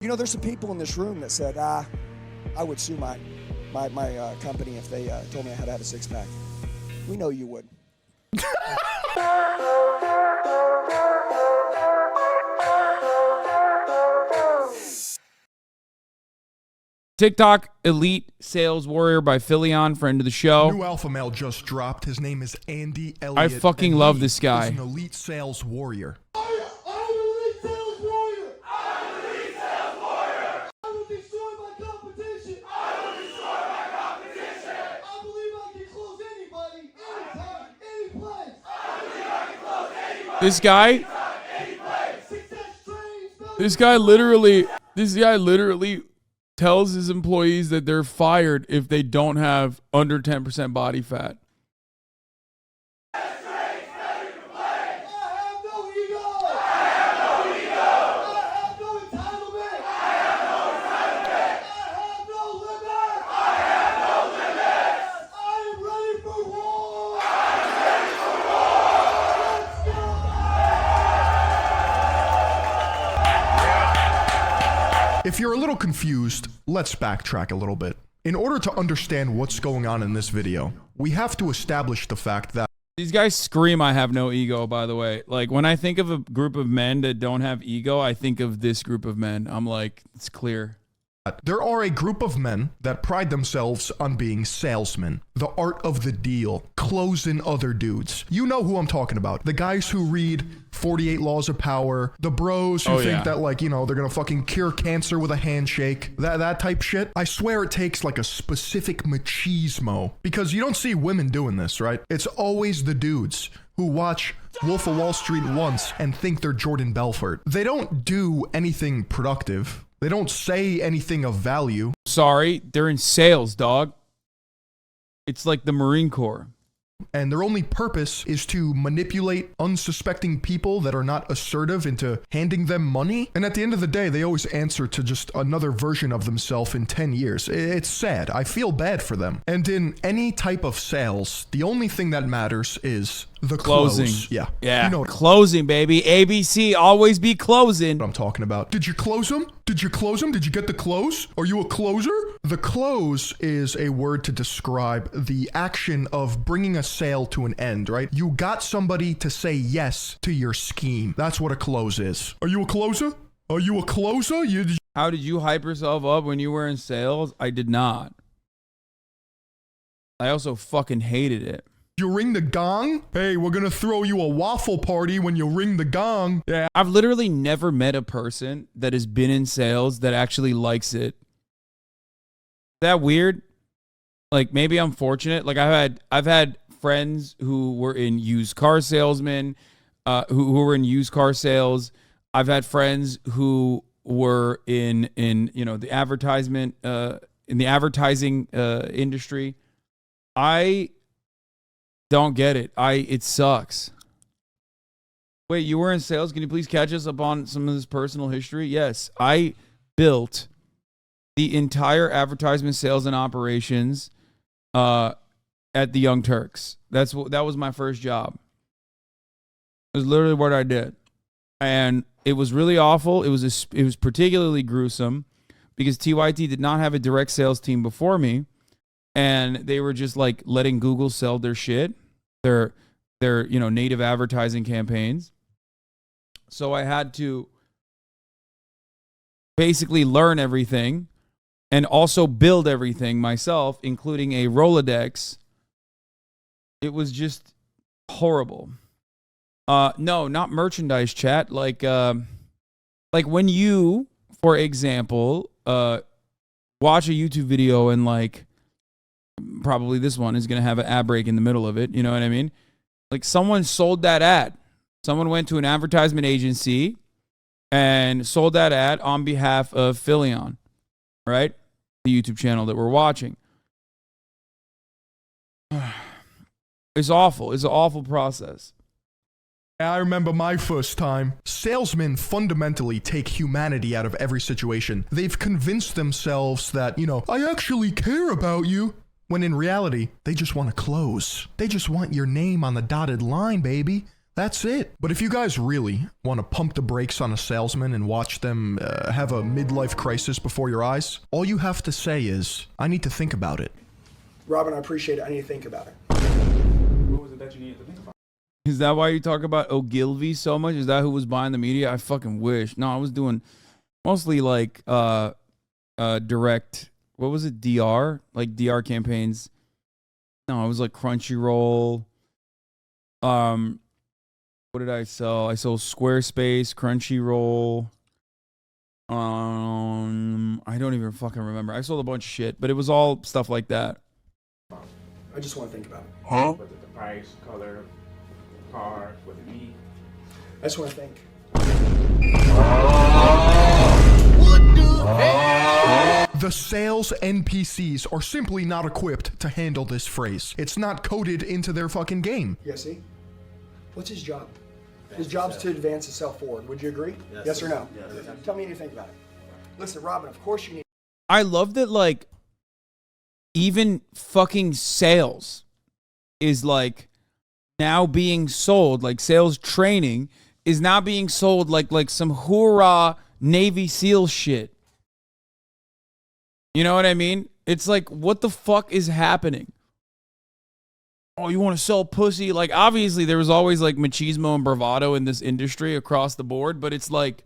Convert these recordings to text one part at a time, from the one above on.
You know, there's some people in this room that said, I would sue my company if they told me I had to have a six-pack. We know you would. TikTok Elite Sales Warrior by Philion, friend of the show. New alpha male just dropped. His name is Andy Elliott. I fucking love this guy. He's an elite sales warrior. I'm an elite sales warrior. I'm an elite sales warrior. I will destroy my competition. I will destroy my competition. I believe I can close anybody, anytime, any place. I believe I can close anybody. This guy, Anytime, any place. Success trains. this guy literally tells his employees that they're fired if they don't have under 10% body fat. If you're a little confused, let's backtrack a little bit. In order to understand what's going on in this video, we have to establish the fact that These guys scream, I have no ego, by the way. Like, when I think of a group of men that don't have ego, I think of this group of men. I'm like, it's clear. there are a group of men that pride themselves on being salesmen, the art of the deal, closing other dudes. You know who I'm talking about. The guys who read 48 Laws of Power, the bros who think that, like, you know, they're gonna fucking cure cancer with a handshake, that type shit. I swear it takes like a specific machismo, because you don't see women doing this, right? It's always the dudes who watch Wolf of Wall Street once and think they're Jordan Belfort. They don't do anything productive. They don't say anything of value. Sorry, they're in sales, dog. It's like the Marine Corps. And their only purpose is to manipulate unsuspecting people that are not assertive into handing them money. And at the end of the day, they always answer to just another version of themselves in 10 years. It's sad. I feel bad for them. And in any type of sales, the only thing that matters is the Closing. close. Yeah. Yeah. You know Closing, baby. ABC, always be closing. what I'm talking about. Did you close them? Did you close them? Did you get the close? Are you a closer? The close is a word to describe the action of bringing a sale to an end, right? You got somebody to say yes to your scheme. That's what a close is. Are you a closer? Are you a closer? How did you hype yourself up when you were in sales? I did not. I also fucking hated it. You ring the gong? Hey, we're gonna throw you a waffle party when you ring the gong. Yeah. I've literally never met a person that has been in sales that actually likes it. That weird? Like, maybe I'm fortunate. Like, I've had friends who were in used car salesmen, who were in used car sales. I've had friends who were in you know, the advertisement in the advertising industry. I don't get it. It sucks. Wait, you were in sales? Can you please catch us up on some of this personal history? Yes, I built the entire advertisement sales and operations at the Young Turks. That was my first job. It was literally what I did. And it was really awful. It was particularly gruesome because TYT did not have a direct sales team before me. And they were just like letting Google sell their shit, their you know, native advertising campaigns. So I had to basically learn everything and also build everything myself, including a Rolodex. It was just horrible. No, not merchandise, chat. Like when you, for example, watch a YouTube video and like, probably this one is going to have an ad break in the middle of it. You know what I mean? Like, someone sold that ad. Someone went to an advertisement agency and sold that ad on behalf of Philion, right? The YouTube channel that we're watching. It's awful. It's an awful process. I remember my first time. Salesmen fundamentally take humanity out of every situation. They've convinced themselves that, you know, I actually care about you. When in reality, they just want to close. They just want your name on the dotted line, baby. That's it. But if you guys really want to pump the brakes on a salesman and watch them have a midlife crisis before your eyes, all you have to say is, I need to think about it. Robin, I appreciate it. I need to think about it. What was it that you needed to think about? Is that why you talk about Ogilvy so much? Is that who was buying the media? I fucking wish. No, I was doing mostly like direct. What was it? DR? Like DR campaigns. No, it was like Crunchyroll. What did I sell? I sold Squarespace, Crunchyroll. I don't even fucking remember. I sold a bunch of shit, but it was all stuff like that. I just want to think about it. Was it the price, color, car, what it need? I just want to think. The sales NPCs are simply not equipped to handle this phrase. It's not coded into their fucking game. Yeah, see? What's his job? His job's to advance the sale forward. Would you agree? Yes or no? Yes. Tell me what you think about it. Listen, Robin, of course you need... I love that, like, even fucking sales is, like, now being sold, like, sales training is now being sold like some hoorah Navy SEAL shit. You know what I mean? It's like, what the fuck is happening? Oh, you want to sell pussy? Like, obviously, there was always, like, machismo and bravado in this industry across the board, but it's like,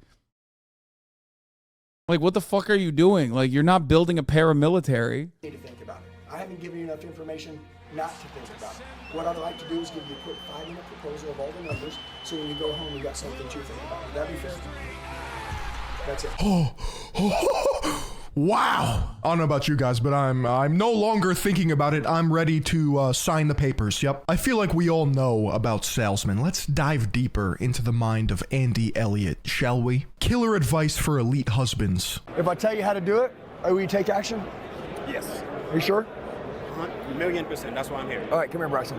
what the fuck are you doing? Like, you're not building a paramilitary. Need to think about it. I haven't given you enough information not to think about it. What I'd like to do is give you a quick 5-minute proposal of all the numbers, so when you go home, you got something to think about. Would that be fair? That's it. Wow. I don't know about you guys, but I'm no longer thinking about it. I'm ready to sign the papers. Yep. I feel like we all know about salesmen. Let's dive deeper into the mind of Andy Elliott, shall we? Killer advice for elite husbands. If I tell you how to do it, will you take action? Yes. Are you sure? 1,000,000%. That's why I'm here. All right, come here, Bryson.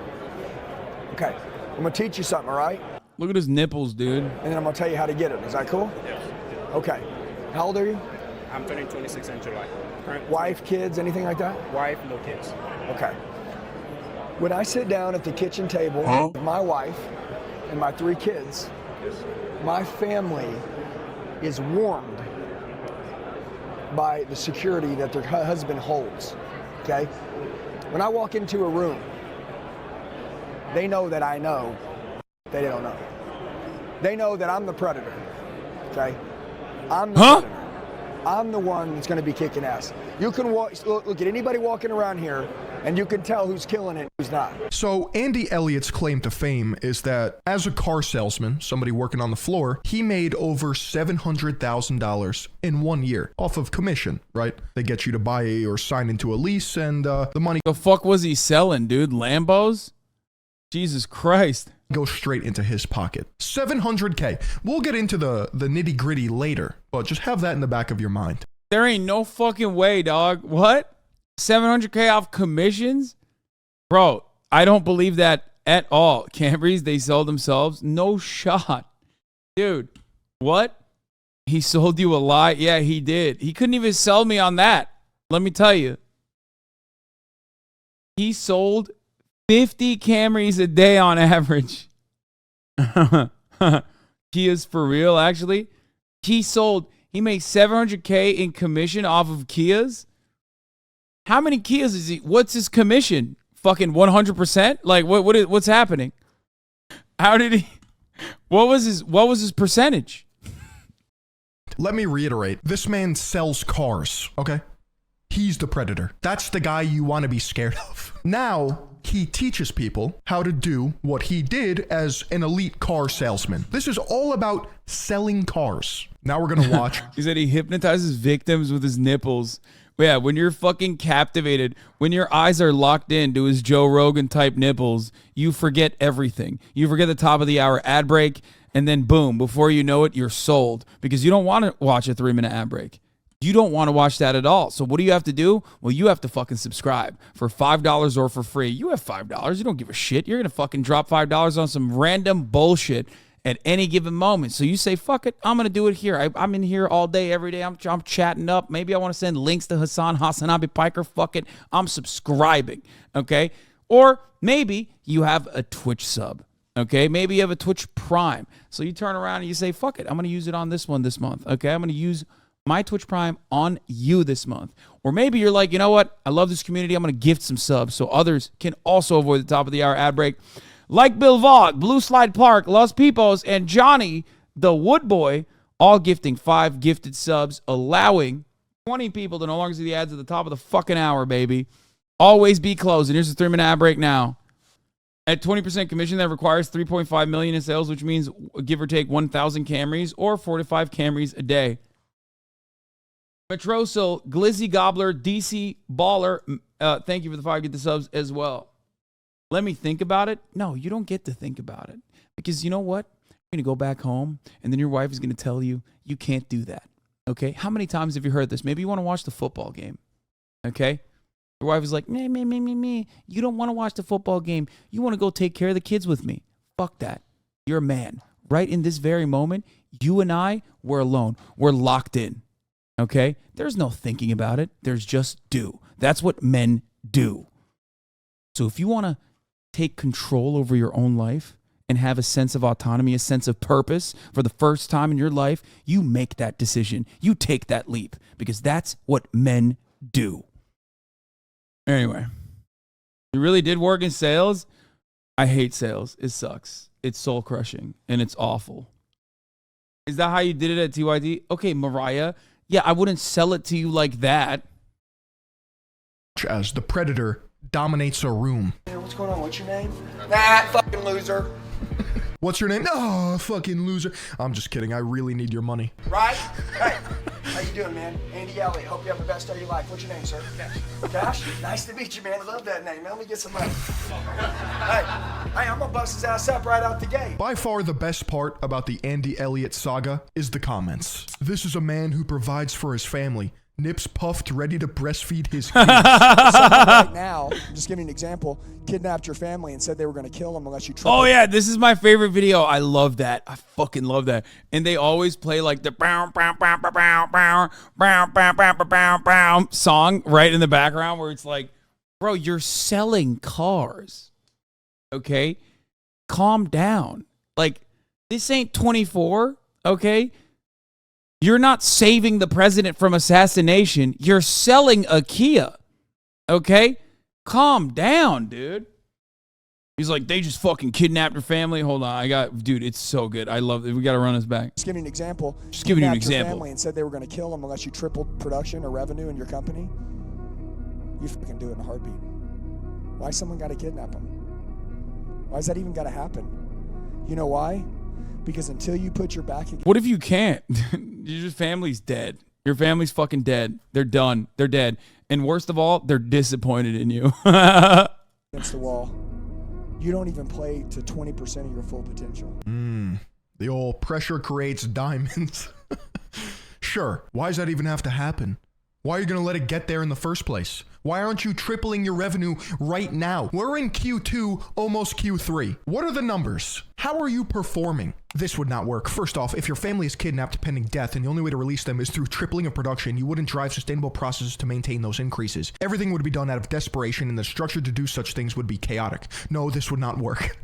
Okay, I'm gonna teach you something, all right? Look at his nipples, dude. And then I'm gonna tell you how to get it. Is that cool? Yes. Okay. How old are you? I'm turning 26 in July. Wife, kids, anything like that? Wife, no kids. Okay. When I sit down at the kitchen table with my wife and my 3 kids, my family is warmed by the security that their husband holds, okay? When I walk into a room, they know that I know they don't know. They know that I'm the predator, okay? I'm the predator. I'm the one that's going to be kicking ass. You can look at anybody walking around here, and you can tell who's killing it, who's not. So Andy Elliott's claim to fame is that as a car salesman, somebody working on the floor, he made over $700,000 in 1 year off of commission, right? They get you to buy or sign into a lease, and the money The fuck was he selling, dude? Lambos? Jesus Christ. goes straight into his pocket. $700K. We'll get into the nitty gritty later, but just have that in the back of your mind. There ain't no fucking way, dog. What? 700K off commissions? Bro, I don't believe that at all. Camrys, they sell themselves? No shot. Dude, what? He sold you a lie? Yeah, he did. He couldn't even sell me on that. Let me tell you. He sold 50 Camrys a day on average. Kia's for real, actually. He made $700K in commission off of Kias. How many Kias is he? What's his commission? Fucking 100%? Like what's happening? How did he? What was his percentage? Let me reiterate. This man sells cars, okay? He's the predator. That's the guy you want to be scared of. Now, he teaches people how to do what he did as an elite car salesman. This is all about selling cars. Now we're going to watch. He said he hypnotizes victims with his nipples. Yeah, when you're fucking captivated, when your eyes are locked in to his Joe Rogan type nipples, you forget everything. You forget the top of the hour ad break, and then boom, before you know it, you're sold because you don't want to watch a 3-minute ad break. You don't want to watch that at all. So what do you have to do? Well, you have to fucking subscribe for $5 or for free. You have $5. You don't give a shit. You're going to fucking drop $5 on some random bullshit at any given moment. So you say, fuck it, I'm going to do it here. I'm in here all day, every day. I'm chatting up. Maybe I want to send links to HasanAbi Piker. Fuck it, I'm subscribing, okay? Or maybe you have a Twitch sub. Okay, maybe you have a Twitch Prime. So you turn around and you say, fuck it, I'm going to use it on this one this month. Okay, I'm going to use my Twitch Prime on you this month. Or maybe you're like, you know what? I love this community. I'm going to gift some subs so others can also avoid the top of the hour ad break. Like Bill Vaught, Blue Slide Park, Los Pipos, and Johnny, the Wood Boy, all gifting 5 gifted subs, allowing 20 people to no longer see the ads at the top of the fucking hour, baby. Always be closing. Here's a 3-minute ad break now. At 20% commission, that requires $3.5 million in sales, which means give or take 1,000 Camrys or 4 to 5 Camrys a day. Metrosil, Glizzy Gobbler, DC Baller, thank you for the 5 get the subs as well. Let me think about it. No, you don't get to think about it. Because you know what? You're going to go back home, and then your wife is going to tell you, you can't do that. Okay? How many times have you heard this? Maybe you want to watch the football game. Okay? Your wife is like, me. You don't want to watch the football game. You want to go take care of the kids with me. Fuck that. You're a man. Right in this very moment, you and I, we're alone. We're locked in. Okay? There's no thinking about it. There's just do. That's what men do. So if you want to take control over your own life and have a sense of autonomy, a sense of purpose for the first time in your life, you make that decision. You take that leap because that's what men do. Anyway, you really did work in sales? I hate sales. It sucks. It's soul crushing and it's awful. Is that how you did it at TYD? Okay, Mariah. Yeah, I wouldn't sell it to you like that. As the predator dominates a room. Hey, what's going on? What's your name? Nah, fucking loser. What's your name? Oh, fucking loser. I'm just kidding. I really need your money. Right? Hey, how you doing, man? Andy Elliott. Hope you have the best day of your life. What's your name, sir? Cash. Cash? Nice to meet you, man. I love that name. Let me get some money. hey, I'm gonna bust his ass up right out the gate. By far the best part about the Andy Elliott saga is the comments. This is a man who provides for his family. Nips puffed, ready to breastfeed his kids. Someone right now, I'm just giving you an example, kidnapped your family and said they were going to kill them unless you triple. Oh, yeah. This is my favorite video. I love that. I fucking love that. And they always play like the song right in the background where it's like, bro, you're selling cars. Okay? Calm down. Like, this ain't 24. Okay? You're not saving the president from assassination. You're selling a Kia. Okay? Calm down, dude. He's like, they just fucking kidnapped her family. Hold on. Dude, it's so good. I love it. We got to run this back. Just giving you an example. Just giving you an Kidnapped your example. family and said they were going to kill them unless you tripled production or revenue in your company. You fucking do it in a heartbeat. Why someone got to kidnap them? Why is that even got to happen? You know why? Because until you put your back against... What if you can't? Your family's dead. Your family's fucking dead. They're done. They're dead. And worst of all, they're disappointed in you. against the wall, you don't even play to 20% of your full potential. The old pressure creates diamonds. Sure. Why does that even have to happen? Why are you going to let it get there in the first place? Why aren't you tripling your revenue right now? We're in Q2, almost Q3. What are the numbers? How are you performing? This would not work. First off, if your family is kidnapped pending death and the only way to release them is through tripling of production, you wouldn't drive sustainable processes to maintain those increases. Everything would be done out of desperation and the structure to do such things would be chaotic. No, this would not work.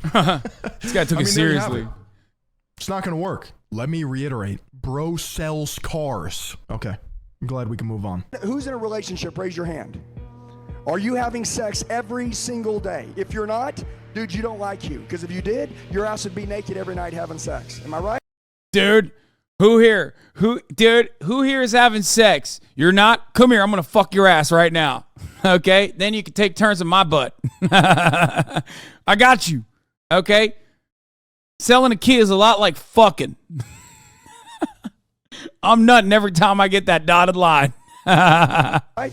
This guy took it seriously. It's not going to work. Let me reiterate. Bro sells cars. Okay. I'm glad we can move on. Who's in a relationship? Raise your hand. Are you having sex every single day? If you're not, dude, you don't like you. Because if you did, your ass would be naked every night having sex. Am I right? Dude, who here is having sex? You're not? Come here, I'm going to fuck your ass right now. Okay? Then you can take turns in my butt. I got you. Okay? Selling a kid is a lot like fucking. I'm nutting every time I get that dotted line. Right?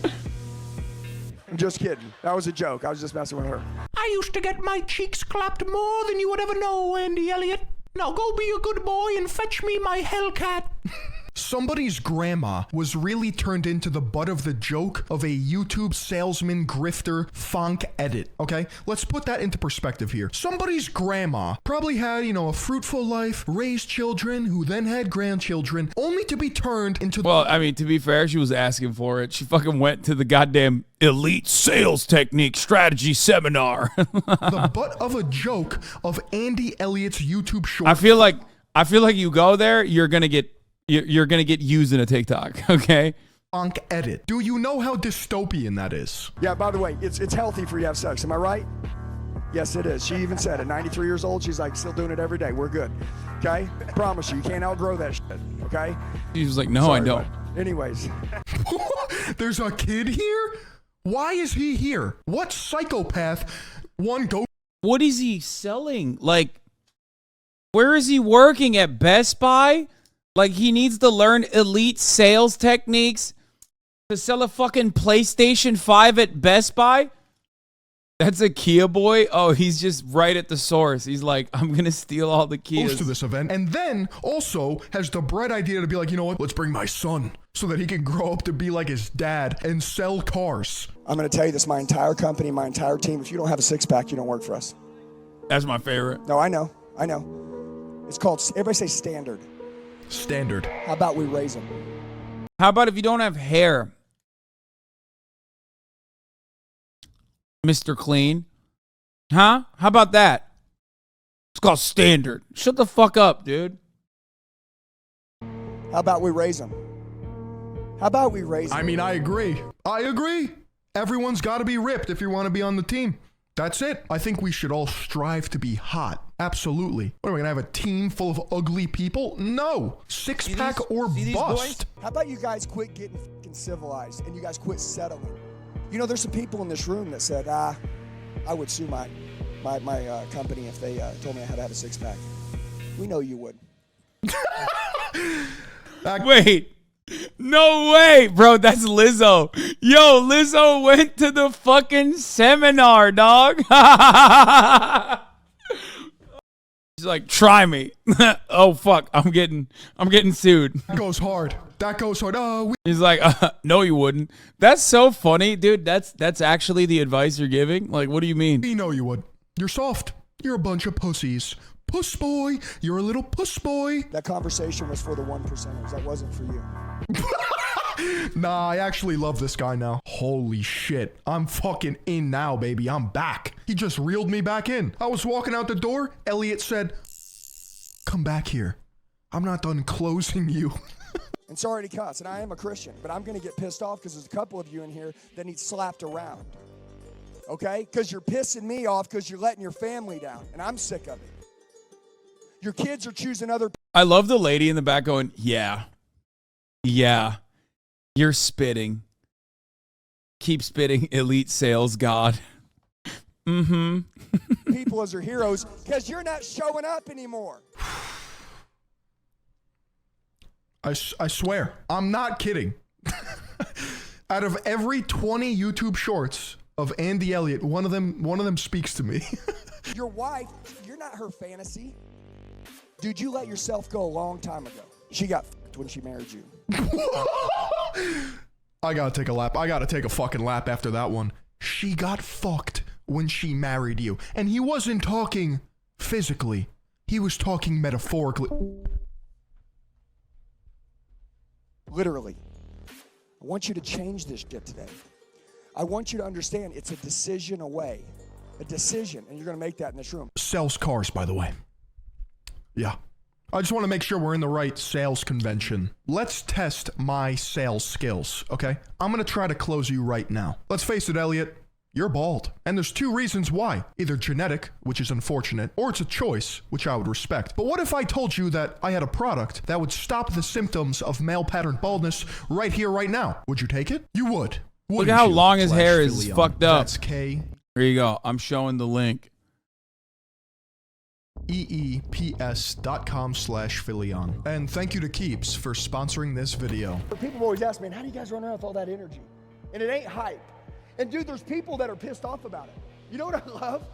I'm just kidding. That was a joke. I was just messing with her. I used to get my cheeks clapped more than you would ever know, Andy Elliott. Now go be a good boy and fetch me my Hellcat. Somebody's grandma was really turned into the butt of the joke of a YouTube salesman grifter funk edit, okay? Let's put that into perspective here. Somebody's grandma probably had, you know, a fruitful life, raised children who then had grandchildren, only to be turned into... Well, I mean, to be fair, she was asking for it. She fucking went to the goddamn elite sales technique strategy seminar. the butt of a joke of Andy Elliott's YouTube short. I feel like you go there, you're gonna get used in a TikTok, okay? Funk edit. Do you know how dystopian that is? Yeah, by the way, it's healthy for you to have sex. Am I right? Yes, it is. She even said at 93 years old, she's like, still doing it every day. We're good. Okay? I promise you can't outgrow that shit. Okay? She was like, no, Sorry, I don't. but anyways. There's a kid here? Why is he here? What psychopath go? What is he selling? Like, where is he working? At Best Buy? Like, he needs to learn elite sales techniques to sell a fucking PlayStation 5 at Best Buy? That's a Kia boy? Oh, he's just right at the source. He's like, I'm going to steal all the Kias. To this event, and then also has the bright idea to be like, you know what? Let's bring my son so that he can grow up to be like his dad and sell cars. I'm going to tell you this, my entire company, my entire team, if you don't have a six-pack, you don't work for us. That's my favorite. No, I know. It's called, everybody say standard. Standard. How about we raise them? How about if you don't have hair? Mr. Clean. Huh? How about that? It's called standard. Shut the fuck up, dude. How about we raise them? How about we raise them? I mean, I agree. Everyone's got to be ripped if you want to be on the team. That's it. I think we should all strive to be hot. Absolutely. What are we going to have a team full of ugly people? No. Six-pack or bust. How about you guys quit getting fucking civilized and you guys quit settling? You know, there's some people in this room that said, I would sue my company if they told me I had to have a six-pack. We know you would. Wait. No way, bro. That's Lizzo. Yo, Lizzo went to the fucking seminar, dog. She's like, try me. Oh, fuck. I'm getting sued. That goes hard. Oh, He's like, no, you wouldn't. That's so funny, dude. That's actually the advice you're giving. Like, what do you mean? we know you would. You're soft. You're a bunch of pussies. Puss boy. You're a little puss boy. That conversation was for the 1%ers. That wasn't for you. Nah, I actually love this guy now. Holy shit. I'm fucking in now, baby. I'm back. He just reeled me back in. I was walking out the door. Elliot said, come back here. I'm not done closing you. And sorry to cuss, and I am a Christian, but I'm going to get pissed off because there's a couple of you in here that need slapped around. Okay? Because you're pissing me off because you're letting your family down, and I'm sick of it. Your kids are choosing other... I love the lady in the back going, yeah, you're spitting. Keep spitting, elite sales god. people as their heroes because you're not showing up anymore. I swear, I'm not kidding. Out of every 20 YouTube shorts of Andy Elliott, one of them speaks to me. Your wife, you're not her fantasy. Dude, you let yourself go a long time ago. She got f***ed when she married you. I gotta take a lap. I gotta take a fucking lap after that one. She got fucked when she married you. And he wasn't talking physically. He was talking metaphorically. Literally. I want you to change this shit today. I want you to understand it's a decision away. A decision, and you're going to make that in this room. Sells cars, by the way. Yeah. I just want to make sure we're in the right sales convention. Let's test my sales skills, okay? I'm going to try to close you right now. Let's face it, Elliot. You're bald. And there's two reasons why. Either genetic, which is unfortunate, or it's a choice, which I would respect. But what if I told you that I had a product that would stop the symptoms of male pattern baldness right here, right now? Would you take it? You would. Look at how long his hair is fucked up. That's K. Here you go. I'm showing the link. eeps.com/Philion. And thank you to Keeps for sponsoring this video. People always ask me, how do you guys run around with all that energy? And it ain't hype. And dude, there's people that are pissed off about it. You know what I love?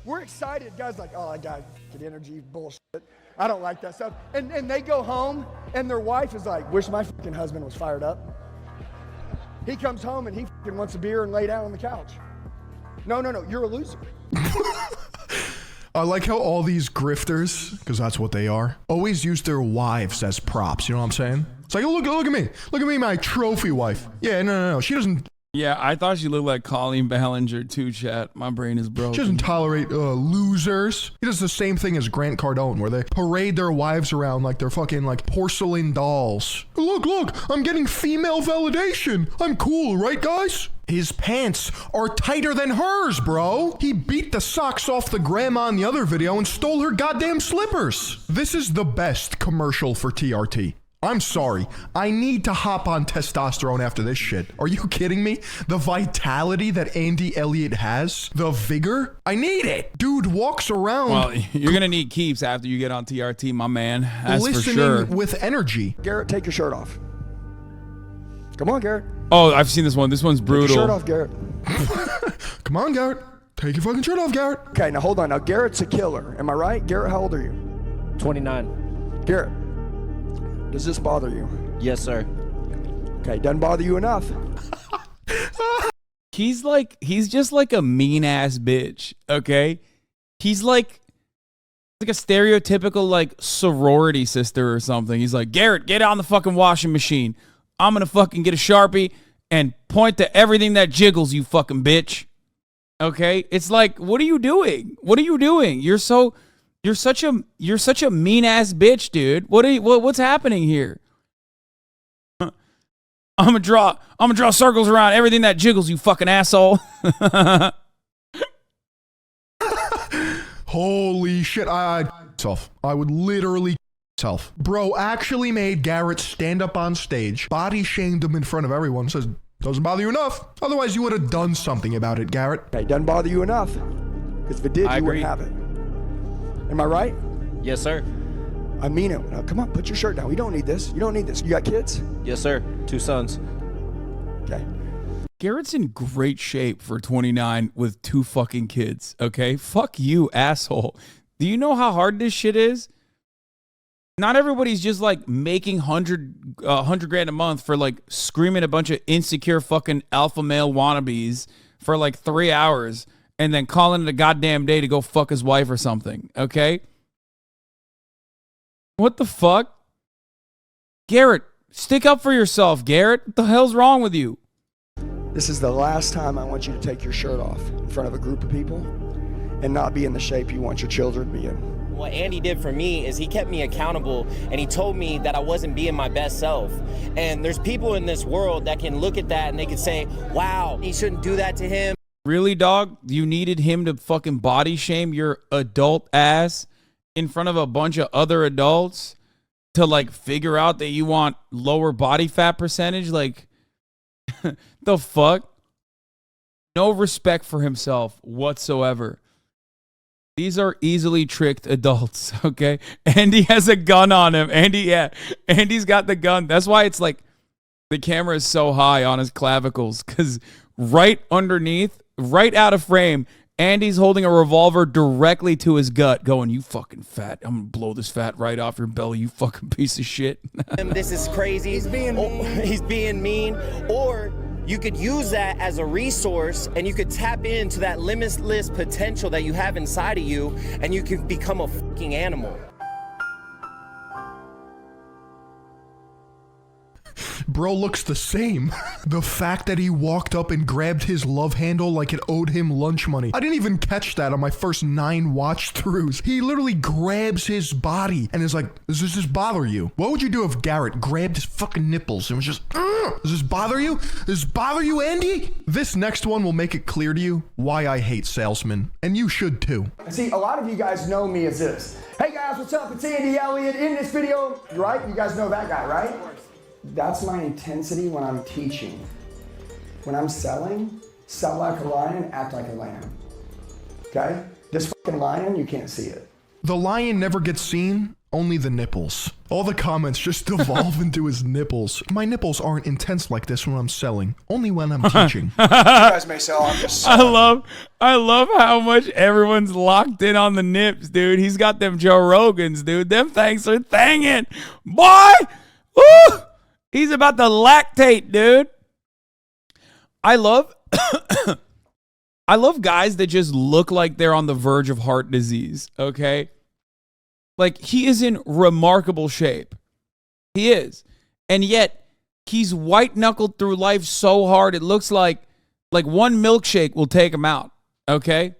we're excited. Guys like, oh, that guy, get energy, bullshit. I don't like that stuff. And they go home, and their wife is like, wish my fucking husband was fired up. He comes home, and he fucking wants a beer and lay down on the couch. No, you're a loser. I like how all these grifters, because that's what they are, always use their wives as props. You know what I'm saying? It's like, look at me. Look at me, my trophy wife. Yeah, no. She doesn't. Yeah, I thought she looked like Colleen Ballinger too, chat. My brain is broken. She doesn't tolerate losers. He does the same thing as Grant Cardone, where they parade their wives around like they're fucking like porcelain dolls. Look, I'm getting female validation. I'm cool, right, guys? His pants are tighter than hers, bro. He beat the socks off the grandma in the other video and stole her goddamn slippers. This is the best commercial for TRT. I'm sorry. I need to hop on testosterone after this shit. Are you kidding me? The vitality that Andy Elliott has, the vigor, I need it. Dude walks around. Well, you're gonna need keeps after you get on TRT, my man. That's for listening sure. with energy. Garrett, take your shirt off. Come on, Garrett. Oh, I've seen this one. This one's brutal. Take your shirt off, Garrett. Come on, Garrett. Take your fucking shirt off, Garrett. Okay, now hold on. Now, Garrett's a killer. Am I right? Garrett, how old are you? 29. Garrett, does this bother you? Yes, sir. Okay, doesn't bother you enough. He's just like a mean ass bitch, okay? He's like a stereotypical like sorority sister or something. He's like, Garrett, get on the fucking washing machine. I'm gonna fucking get a Sharpie and point to everything that jiggles, you fucking bitch. Okay? It's like, what are you doing? What are you doing? You're such a mean ass bitch, dude. What's happening here? I'm gonna draw circles around everything that jiggles, you fucking asshole. Holy shit, I would literally self. Bro actually made Garrett stand up on stage, body shamed him in front of everyone, says, doesn't bother you enough. Otherwise you would have done something about it, Garrett. Okay, doesn't bother you enough. Because if it did, you wouldn't have it. Am I right? Yes, sir. I mean it. Now, come on, put your shirt down. We don't need this. You don't need this. You got kids? Yes, sir. 2 sons. Okay. Garrett's in great shape for 29 with 2 fucking kids, okay? Fuck you, asshole. Do you know how hard this shit is? Not everybody's just like making 100 grand a month for like screaming a bunch of insecure fucking alpha male wannabes for like 3 hours and then calling it a goddamn day to go fuck his wife or something, okay? What the fuck? Garrett, stick up for yourself, Garrett. What the hell's wrong with you? This is the last time I want you to take your shirt off in front of a group of people and not be in the shape you want your children to be in. What Andy did for me is he kept me accountable, and he told me that I wasn't being my best self. And there's people in this world that can look at that and they can say, wow, he shouldn't do that to him. Really, dog? You needed him to fucking body shame your adult ass in front of a bunch of other adults to like figure out that you want lower body fat percentage? Like, the fuck? No respect for himself whatsoever. These are easily tricked adults, okay? Andy has a gun on him. Andy's got the gun. That's why it's like the camera is so high on his clavicles, because right underneath, right out of frame, Andy's holding a revolver directly to his gut, going, you fucking fat. I'm going to blow this fat right off your belly, you fucking piece of shit. This is crazy. He's being mean. Or you could use that as a resource and you could tap into that limitless potential that you have inside of you, and you can become a fucking animal. Bro looks the same. The fact that he walked up and grabbed his love handle like it owed him lunch money. I didn't even catch that on my first 9 watch throughs. He literally grabs his body and is like, does this just bother you? What would you do if Garrett grabbed his fucking nipples and was just, does this bother you? Does this bother you, Andy? This next one will make it clear to you why I hate salesmen. And you should too. See, a lot of you guys know me as this. Hey guys, what's up? It's Andy Elliott. In this video, right? You guys know that guy, right? That's my intensity when I'm teaching. When I'm selling, sell like a lion, act like a lamb. Okay? This fucking lion, you can't see it. The lion never gets seen only the nipples. All the comments just devolve into his nipples. My nipples aren't intense like this when I'm selling, only when I'm teaching. You guys may say, oh, I'm just I love how much everyone's locked in on the nips, dude. He's got them Joe Rogans, dude. Them things are thangin'. Boy! Woo! He's about to lactate, dude. I love I love guys that just look like they're on the verge of heart disease, okay? Like, he is in remarkable shape. He is. And yet, he's white-knuckled through life so hard, it looks like one milkshake will take him out, okay?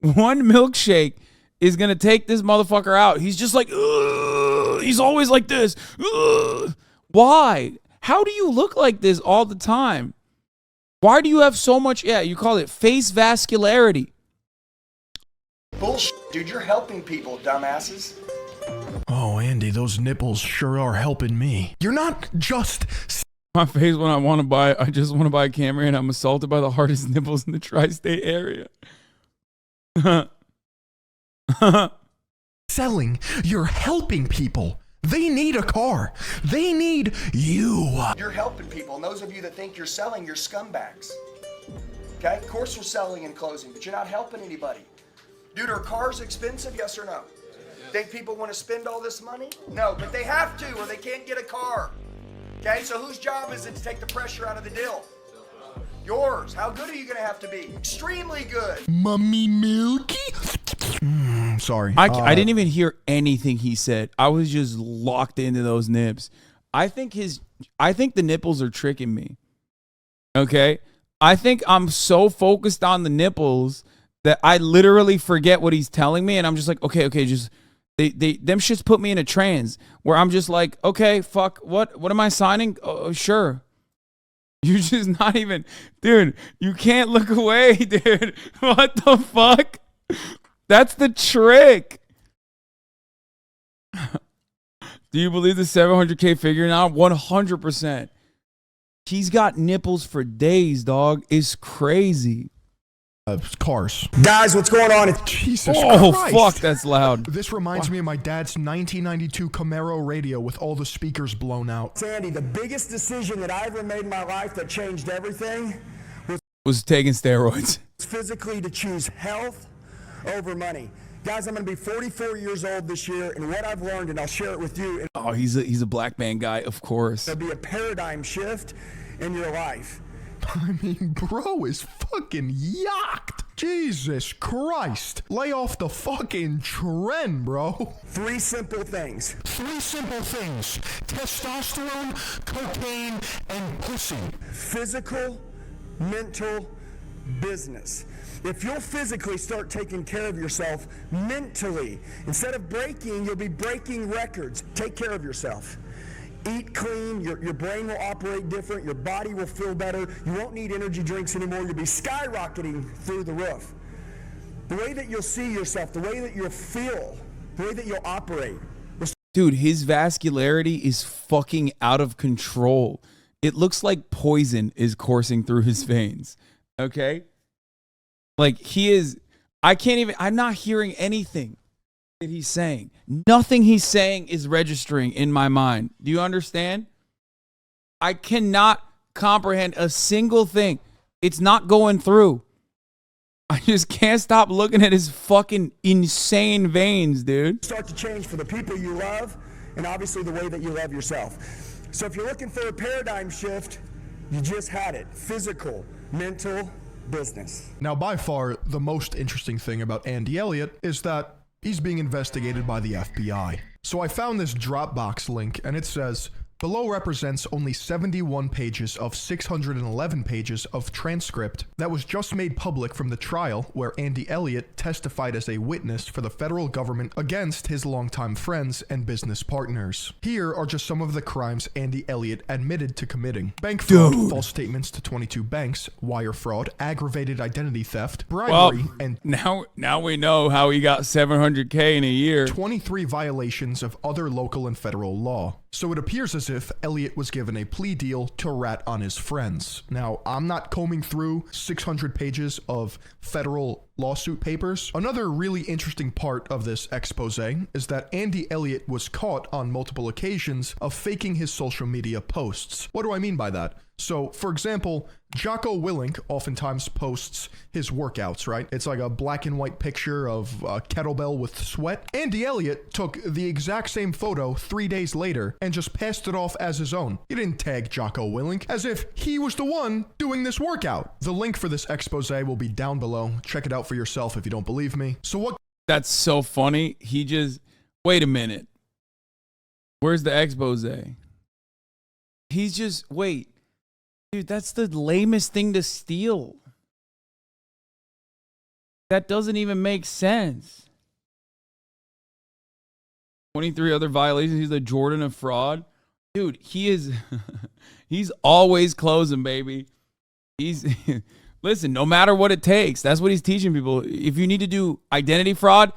One milkshake is going to take this motherfucker out. He's just like, ugh. He's always like this. Ugh. Why? How do you look like this all the time? Why do you have so much, you call it face vascularity? bullshit, dude. You're helping people, dumbasses. Oh, Andy, those nipples sure are helping me. You're not just... My face when I just want to buy a Camry and I'm assaulted by the hardest nipples in the tri-state area. selling, you're helping people. They need a car. They need you. You're helping people, and those of you that think you're selling, you're scumbags. Okay? Of course we're selling and closing, but you're not helping anybody. Dude, are cars expensive, yes or no? Think people want to spend all this money? No, but they have to, or they can't get a car. Okay, so whose job is it to take the pressure out of the deal? Yours. How good are you going to have to be? Extremely good. Mummy Milky? Sorry. I didn't even hear anything he said. I was just locked into those nips. I think the nipples are tricking me. Okay? I think I'm so focused on the nipples that I literally forget what he's telling me, and I'm just like, okay, just them shits put me in a trance where I'm just like, okay, fuck, what am I signing? Oh, sure. You're just not even, dude, you can't look away, dude. What the fuck? That's the trick. Do you believe the 700K figure now? 100%. He's got nipples for days, dog. It's crazy. Cars. Guys, what's going on? Jesus Oh, Christ. fuck, that's loud. This reminds me of my dad's 1992 Camaro radio with all the speakers blown out. Sandy, the biggest decision that I ever made in my life that changed everything Was taking steroids. was physically to choose health over money. Guys, I'm going to be 44 years old this year, and what I've learned, and I'll share it with you, Oh, he's a black man guy, of course. it'll be a paradigm shift in your life. I mean, bro is fucking yacked. Jesus Christ. Lay off the fucking trend, bro. Three simple things. Three simple things. Testosterone, cocaine, and pussy. Physical, mental, business. If you'll physically start taking care of yourself mentally, instead of breaking, you'll be breaking records. Take care of yourself. Eat clean, your brain will operate different, your body will feel better, you won't need energy drinks anymore, you'll be skyrocketing through the roof. The way that you'll see yourself, the way that you'll feel, the way that you'll operate. Dude, his vascularity is fucking out of control. It looks like poison is coursing through his veins. Okay? Like, I'm not hearing anything that he's saying. Nothing he's saying is registering in my mind. Do you understand? I cannot comprehend a single thing. It's not going through. I just can't stop looking at his fucking insane veins, dude. Start to change for the people you love and obviously the way that you love yourself. So if you're looking for a paradigm shift, you just had it. Physical, mental, business. Now, by far, the most interesting thing about Andy Elliott is that he's being investigated by the FBI. So I found this Dropbox link, and it says, below represents only 71 pages of 611 pages of transcript that was just made public from the trial where Andy Elliott testified as a witness for the federal government against his longtime friends and business partners. Here are just some of the crimes Andy Elliott admitted to committing. Bank fraud, false statements to 22 banks, wire fraud, aggravated identity theft, bribery, and now we know how he got 700K in a year. 23 violations of other local and federal law. So it appears as if Elliott was given a plea deal to rat on his friends. Now, I'm not combing through 600 pages of federal lawsuit papers. Another really interesting part of this expose is that Andy Elliott was caught on multiple occasions of faking his social media posts. What do I mean by that? So, for example, Jocko Willink oftentimes posts his workouts, right? It's like a black and white picture of a kettlebell with sweat. Andy Elliott took the exact same photo 3 days later and just passed it off as his own. He didn't tag Jocko Willink as if he was the one doing this workout. The link for this expose will be down below. Check it out for yourself if you don't believe me. So what? That's so funny. He just, wait a minute. Where's the expose? He's just, wait. Dude, that's the lamest thing to steal. That doesn't even make sense. 23 other violations. He's the Jordan of fraud. Dude, he is, he's always closing, baby. He's, listen, no matter what it takes, that's what he's teaching people. If you need to do identity fraud,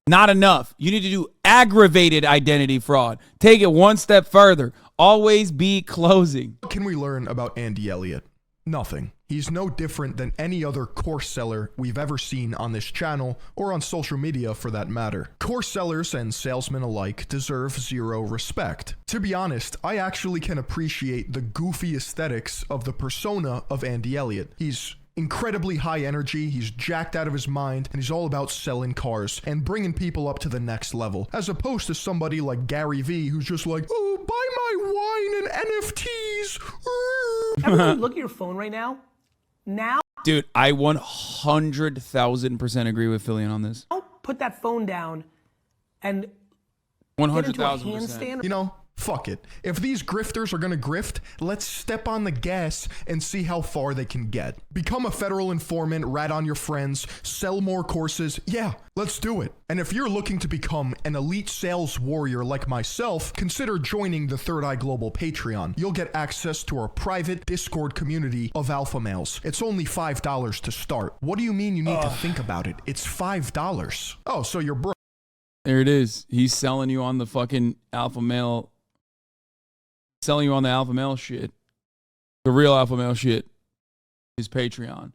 not enough. You need to do aggravated identity fraud. Take it one step further. Always be closing. What can we learn about Andy Elliott? Nothing. He's no different than any other course seller we've ever seen on this channel or on social media for that matter. Course sellers and salesmen alike deserve zero respect. To be honest, I actually can appreciate the goofy aesthetics of the persona of Andy Elliott. He's incredibly high energy, he's jacked out of his mind, and he's all about selling cars and bringing people up to the next level, as opposed to somebody like Gary Vee who's just like, oh, buy my wine and NFTs. Everybody look at your phone right now. Now, Dude, I 100,000% agree with Fillion on this. put that phone down and get into a 100,000%. handstand. You know, fuck it. If these grifters are gonna grift, let's step on the gas and see how far they can get. Become a federal informant, rat on your friends, sell more courses. Yeah, let's do it. And if you're looking to become an elite sales warrior like myself, consider joining the Third Eye Global Patreon. You'll get access to our private Discord community of alpha males. It's only $5 to start. What do you mean you need to think about it? It's $5. Oh, so you're broke. There it is. He's selling you on the fucking alpha male. Selling you on the alpha male shit. The real alpha male shit is Patreon.